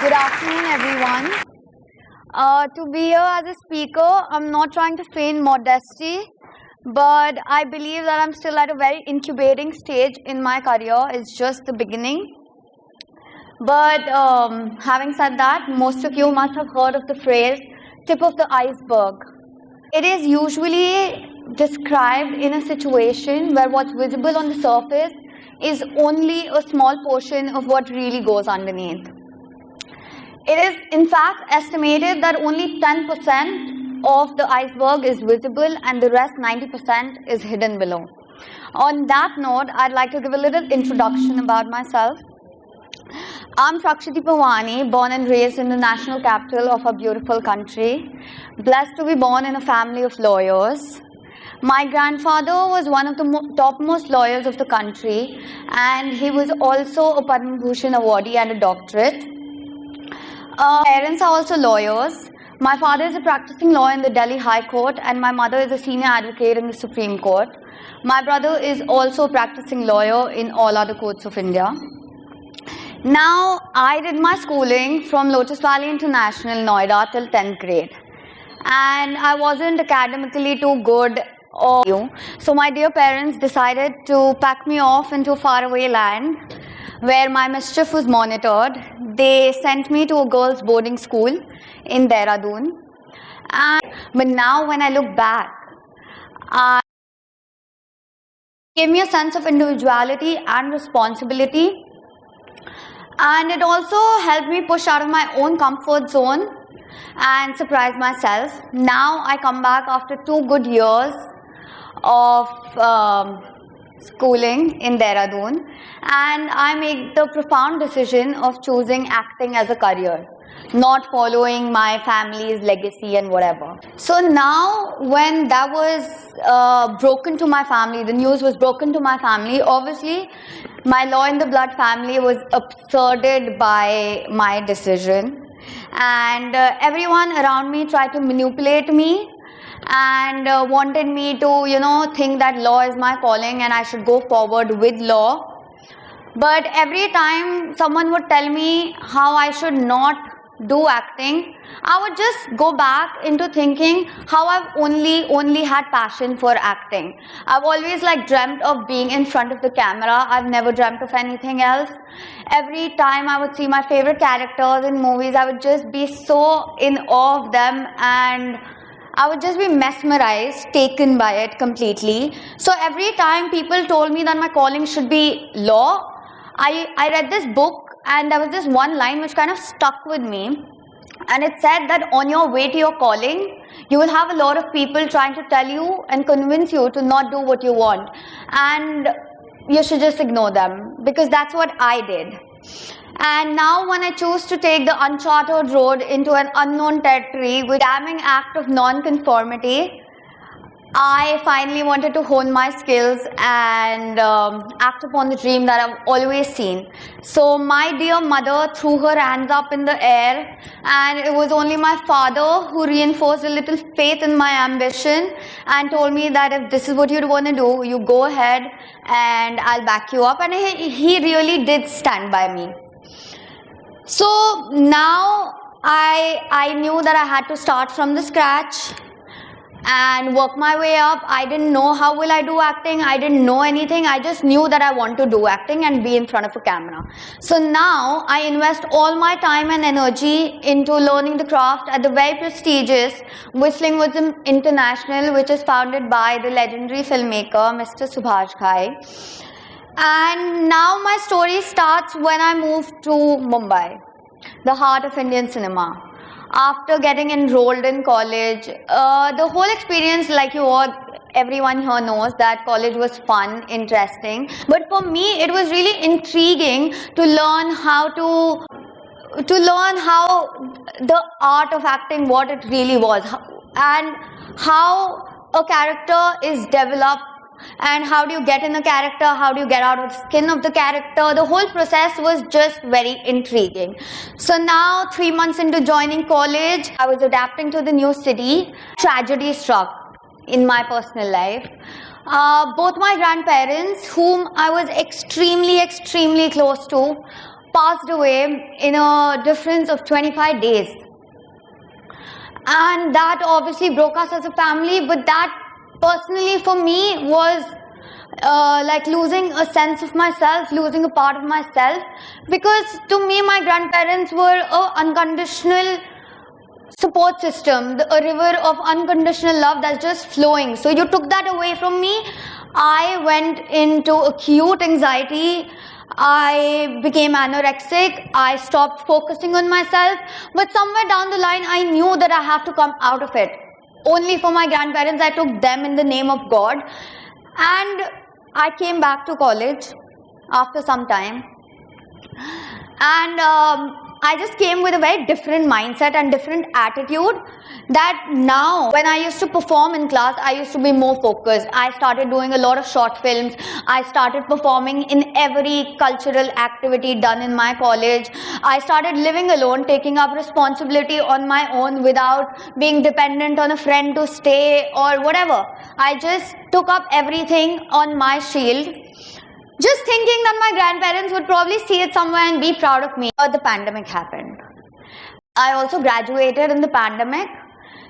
Good afternoon, everyone. To be here as a speaker, I'm not trying to feign modesty, but I believe that I'm still at a very incubating stage in my career. It's just the beginning. But having said that, most of you must have heard of the phrase tip of the iceberg. It is usually described in a situation where what's visible on the surface is only a small portion of what really goes underneath. It is in fact estimated that only 10% of the iceberg is visible and the rest 90% is hidden below. On that note, I'd like to give a little introduction about myself. I'm Prakshiti Pawani, born and raised in the national capital of our beautiful country. Blessed to be born in a family of lawyers. My grandfather was one of the topmost lawyers of the country, and he was also a Padma Bhushan awardee and a doctorate. Parents are also lawyers. My father is a practicing lawyer in the Delhi High Court, and my mother is a senior advocate in the Supreme Court. My brother is also a practicing lawyer in all other courts of India. Now, I did my schooling from Lotus Valley International, Noida, till 10th grade. And I wasn't academically too good or so my dear parents decided to pack me off into a faraway land where my mischief was monitored. They sent me to a girls' boarding school in Dehradun. But now when I look back, it gave me a sense of individuality and responsibility. And it also helped me push out of my own comfort zone and surprise myself. Now I come back after 2 good years of schooling in Dehradun, and I make the profound decision of choosing acting as a career, not following my family's legacy and whatever. So now when that was broken to my family, the news was broken to my family, obviously my law in the blood family was absurded by my decision, and everyone around me tried to manipulate me and wanted me to, think that law is my calling and I should go forward with law. But every time someone would tell me how I should not do acting, I would just go back into thinking how I've only had passion for acting. I've always dreamt of being in front of the camera. I've never dreamt of anything else. Every time I would see my favorite characters in movies, I would just be so in awe of them, and I would just be mesmerized, taken by it completely. So every time people told me that my calling should be law, I read this book, and there was this one line which kind of stuck with me. And it said that on your way to your calling, you will have a lot of people trying to tell you and convince you to not do what you want. And you should just ignore them, because that's what I did. And now when I choose to take the uncharted road into an unknown territory with a damning act of non-conformity, I finally wanted to hone my skills and act upon the dream that I've always seen. So my dear mother threw her hands up in the air, and it was only my father who reinforced a little faith in my ambition and told me that if this is what you want to do, you go ahead and I'll back you up. And he really did stand by me. So now I knew that I had to start from the scratch and work my way up. I didn't know how will I do acting. I didn't know anything. I just knew that I want to do acting and be in front of a camera. So now I invest all my time and energy into learning the craft at the very prestigious Whistling Woods International, which is founded by the legendary filmmaker Mr. Subhash Ghai. And now my story starts when I moved to Mumbai, the heart of Indian cinema. After getting enrolled in college, the whole experience, like everyone here knows that college was fun, interesting. But for me, it was really intriguing to learn how the art of acting, what it really was, and how a character is developed, and how do you get in a character, how do you get out of the skin of the character. The whole process was just very intriguing. So now 3 months into joining college, I was adapting to the new city. Tragedy struck in my personal life. Both my grandparents, whom I was extremely close to, passed away in a difference of 25 days. And that obviously broke us as a family, but that personally for me was like losing a sense of myself, losing a part of myself, because to me my grandparents were an unconditional support system, a river of unconditional love that's just flowing. So you took that away from me. I went into acute anxiety. I became anorexic. I stopped focusing on myself. But somewhere down the line, I knew that I have to come out of it. Only for my grandparents, I took them in the name of God. And I came back to college after some time. And I just came with a very different mindset and different attitude, that now when I used to perform in class, I used to be more focused. I started doing a lot of short films. I started performing in every cultural activity done in my college. I started living alone, taking up responsibility on my own without being dependent on a friend to stay or whatever. I just took up everything on my shield, just thinking that my grandparents would probably see it somewhere and be proud of me. But the pandemic happened. I also graduated in the pandemic.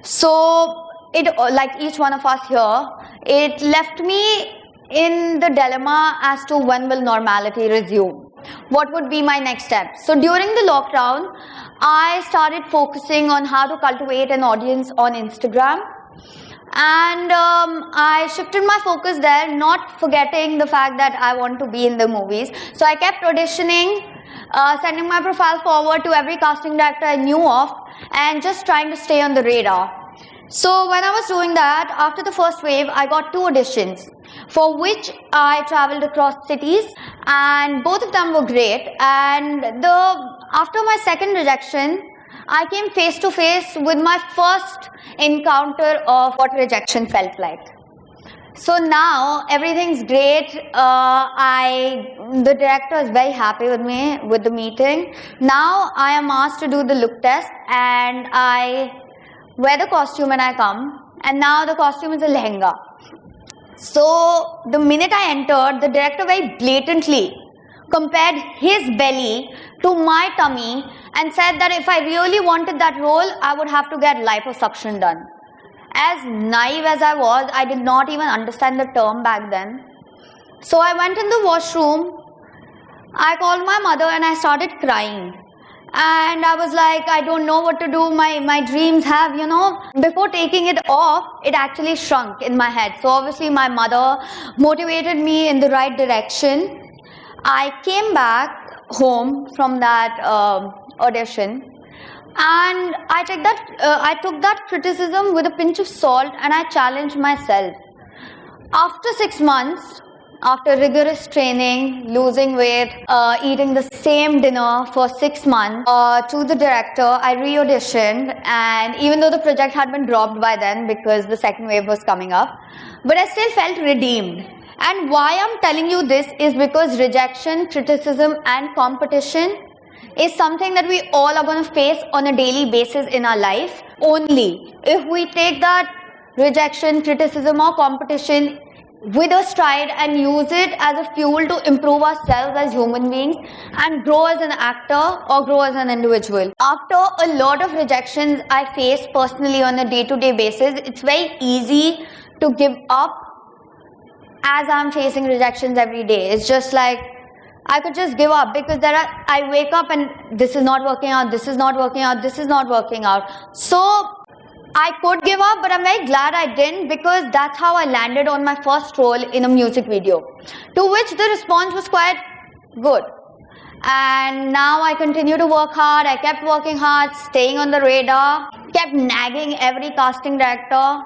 So, like each one of us here, it left me in the dilemma as to when will normality resume. What would be my next step? So, during the lockdown, I started focusing on how to cultivate an audience on Instagram. And I shifted my focus there, not forgetting the fact that I want to be in the movies. So I kept auditioning, sending my profile forward to every casting director I knew of, and just trying to stay on the radar. So when I was doing that, after the first wave, I got 2 auditions, for which I traveled across cities, and both of them were great. And after my second rejection, I came face to face with my first encounter of what rejection felt like. So now everything's great. The director is very happy with me with the meeting. Now I am asked to do the look test, and I wear the costume when I come, and now the costume is a lehenga. So the minute I entered, the director very blatantly compared his belly to my tummy and said that if I really wanted that role, I would have to get liposuction done. As naive as I was, I did not even understand the term back then. So I went in the washroom, I called my mother and I started crying. And I was like, I don't know what to do, my dreams have, before taking it off, it actually shrunk in my head. So obviously my mother motivated me in the right direction. I came back home from that audition, and I took that criticism with a pinch of salt, and I challenged myself. After 6 months, after rigorous training, losing weight, eating the same dinner for 6 months, to the director, I re-auditioned, and even though the project had been dropped by then because the second wave was coming up, but I still felt redeemed. And why I'm telling you this is because rejection, criticism and competition is something that we all are going to face on a daily basis in our life. Only if we take that rejection, criticism or competition with a stride and use it as a fuel to improve ourselves as human beings and grow as an actor or grow as an individual. After a lot of rejections I face personally on a day-to-day basis, it's very easy to give up as I'm facing rejections every day. It's just like I could just give up because I wake up and this is not working out, this is not working out, this is not working out. So I could give up, but I'm very glad I didn't, because that's how I landed on my first role in a music video, to which the response was quite good. And now I continue to work hard. I kept working hard, staying on the radar, kept nagging every casting director,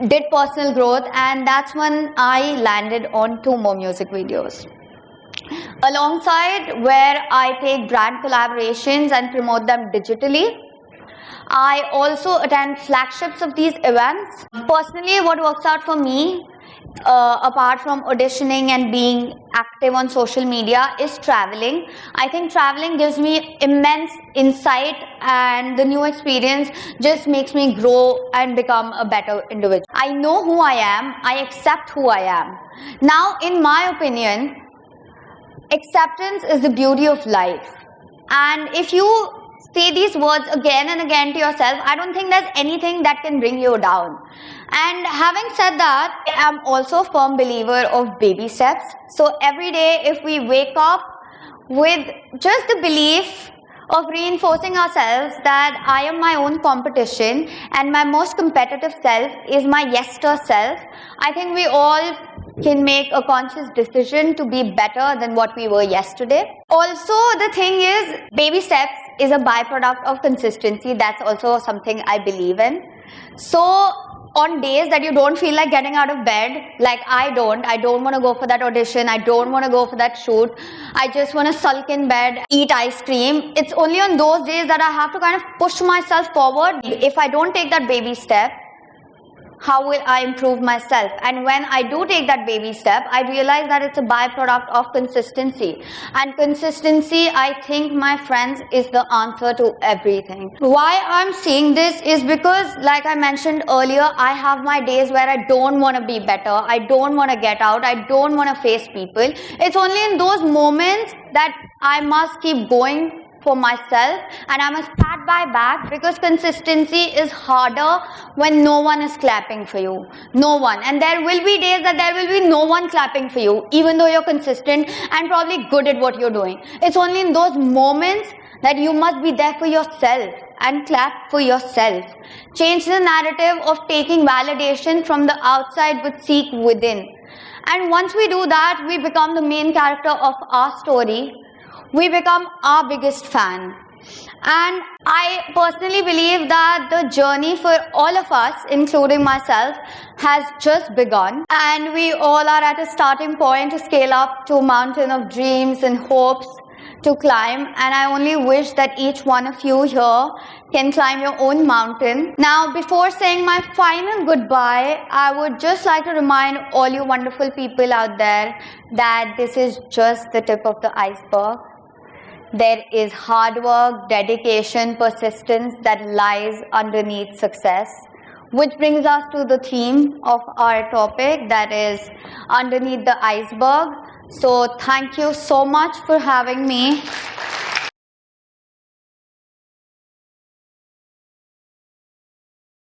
did personal growth, and that's when I landed on 2 more music videos. Alongside where I take brand collaborations and promote them digitally, I also attend flagships of these events. Personally, what works out for me, apart from auditioning and being active on social media, is traveling. I think traveling gives me immense insight, and the new experience just makes me grow and become a better individual. I know who I am. I accept who I am. Now, in my opinion, acceptance is the beauty of life. And if you say these words again and again to yourself, I don't think there's anything that can bring you down. And having said that, I'm also a firm believer of baby steps. So every day, if we wake up with just the belief of reinforcing ourselves that I am my own competition and my most competitive self is my yester self, I think we all can make a conscious decision to be better than what we were yesterday. Also, the thing is, baby steps is a byproduct of consistency. That's also something I believe in. So on days that you don't feel like getting out of bed, like I don't want to go for that audition, I don't want to go for that shoot, I just want to sulk in bed, eat ice cream. It's only on those days that I have to kind of push myself forward. If I don't take that baby step, how will I improve myself? And when I do take that baby step, I realize that it's a byproduct of consistency. And consistency, I think, my friends, is the answer to everything. Why I'm saying this is because, like I mentioned earlier, I have my days where I don't want to be better, I don't want to get out, I don't want to face people. It's only in those moments that I must keep going for myself, and I must pat my back, because consistency is harder when no one is clapping for you. No one. And there will be days that there will be no one clapping for you, even though you're consistent and probably good at what you're doing. It's only in those moments that you must be there for yourself and clap for yourself. Change the narrative of taking validation from the outside but seek within. And once we do that, we become the main character of our story. We become our biggest fan. And I personally believe that the journey for all of us, including myself, has just begun. And we all are at a starting point to scale up to a mountain of dreams and hopes to climb. And I only wish that each one of you here can climb your own mountain. Now, before saying my final goodbye, I would just like to remind all you wonderful people out there that this is just the tip of the iceberg. There is hard work, dedication, persistence that lies underneath success, which brings us to the theme of our topic, that is underneath the iceberg. So thank you so much for having me.